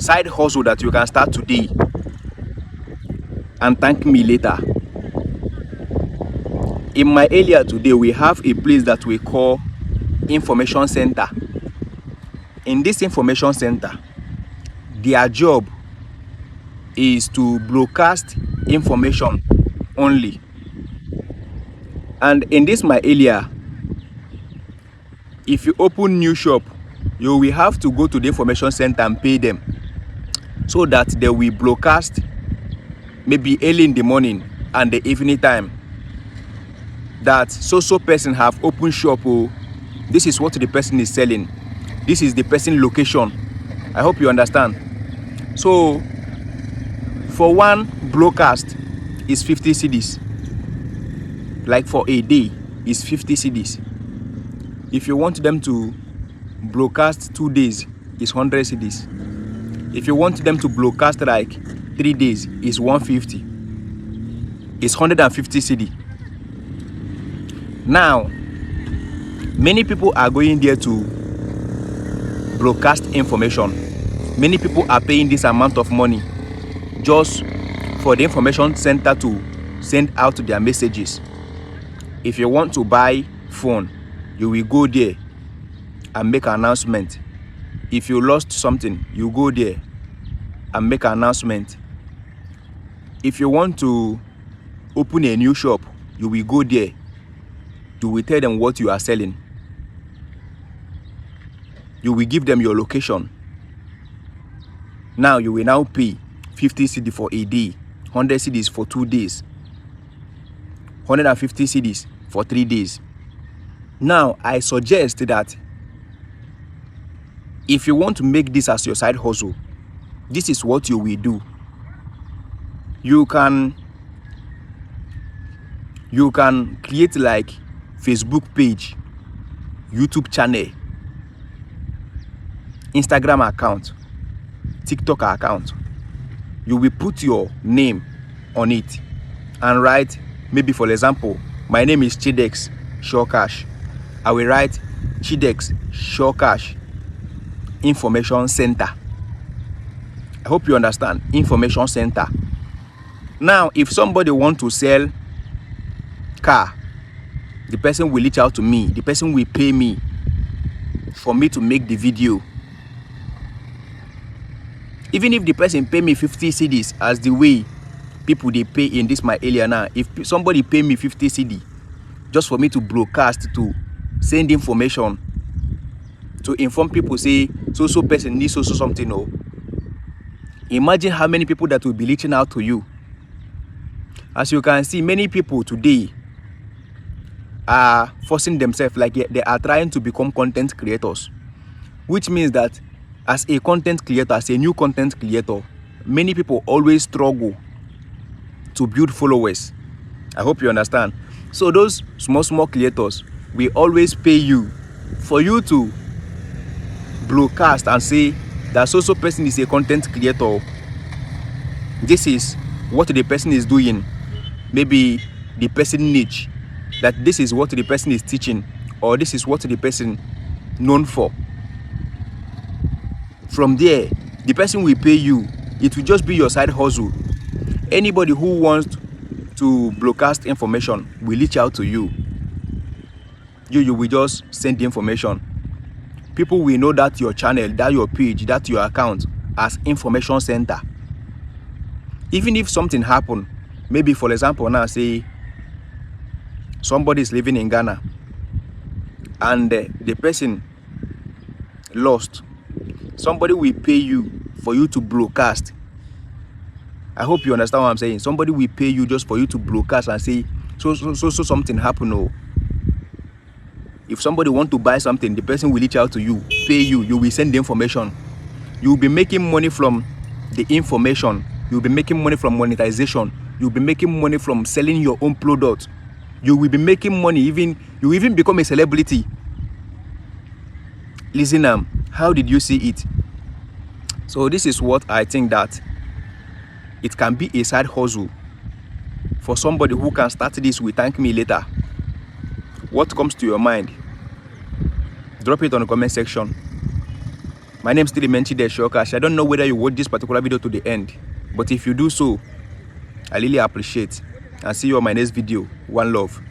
side hustle that you can start today and thank me later. In my area today, we have a place that we call information center. In this information center, their job is to broadcast information only. And in this my area, if you open new shop, you will have to go to the information center and pay them, so that they will broadcast maybe early in the morning and the evening time that so person have open shop. Oh, this is what the person is selling, this is the person location. I hope you understand. So for one broadcast is 50 cedis. Like for a day is 50 cedis. If you want them to broadcast 2 days, is 100 cedis. If you want them to broadcast like 3 days, is 150. It's 150 cedi. Now, many people are going there to broadcast information. Many people are paying this amount of money just for the information center to send out their messages. If you want to buy phone, you will go there and make an announcement. If you lost something, you go there and make an announcement. If you want to open a new shop, you will go there. You will tell them what you are selling. You will give them your location. Now you will now pay 50 cedi for a day, 100 cedis for 2 days, 150 cedis for 3 days. Now I suggest that if you want to make this as your side hustle, this is what you will do. You can create like Facebook page, YouTube channel, Instagram account, TikTok account. You will put your name on it and write, maybe for example, my name is Chidex Sure Cash. I will write Chidex Sure Cash Information Center. I hope you understand. Information Center. Now, if somebody want to sell car, the person will reach out to me. The person will pay me for me to make the video. Even if the person pay me 50 cedis, as the way people they pay in this my area now, if somebody pay me 50 cedi just for me to broadcast, to send information, to inform people, say so person needs so something, oh, imagine how many people that will be reaching out to you. As you can see, many people today are forcing themselves, like they are trying to become content creators, which means that as a content creator, as a new content creator, many people always struggle to build followers. I hope you understand. So those small creators will always pay you for you to broadcast and say that so person is a content creator. This is what the person is doing. Maybe the person niche, that this is what the person is teaching, or this is what the person known for. From there, the person will pay you. It will just be your side hustle. Anybody who wants to broadcast information will reach out to you. You will just send the information. People will know that your channel, that your page, that your account as information center. Even if something happen, maybe for example now, say somebody is living in Ghana and the person lost, somebody will pay you for you to broadcast. I hope you understand what I'm saying. Somebody will pay you just for you to broadcast and say so something happened. Oh, if somebody want to buy something, the person will reach out to you, pay you, you will send the information. You will be making money from the information. You will be making money from monetization. You will be making money from selling your own product. You will be making money, you even become a celebrity. Listen, how did you see it? So this is what I think, that it can be a side hustle for somebody who can start this with thank me later. What comes to your mind? Drop it on the comment section. My name is still Menchi the Showcash. I don't know whether you watch this particular video to the end, but if you do so, I really appreciate. And see you on my next video. One love.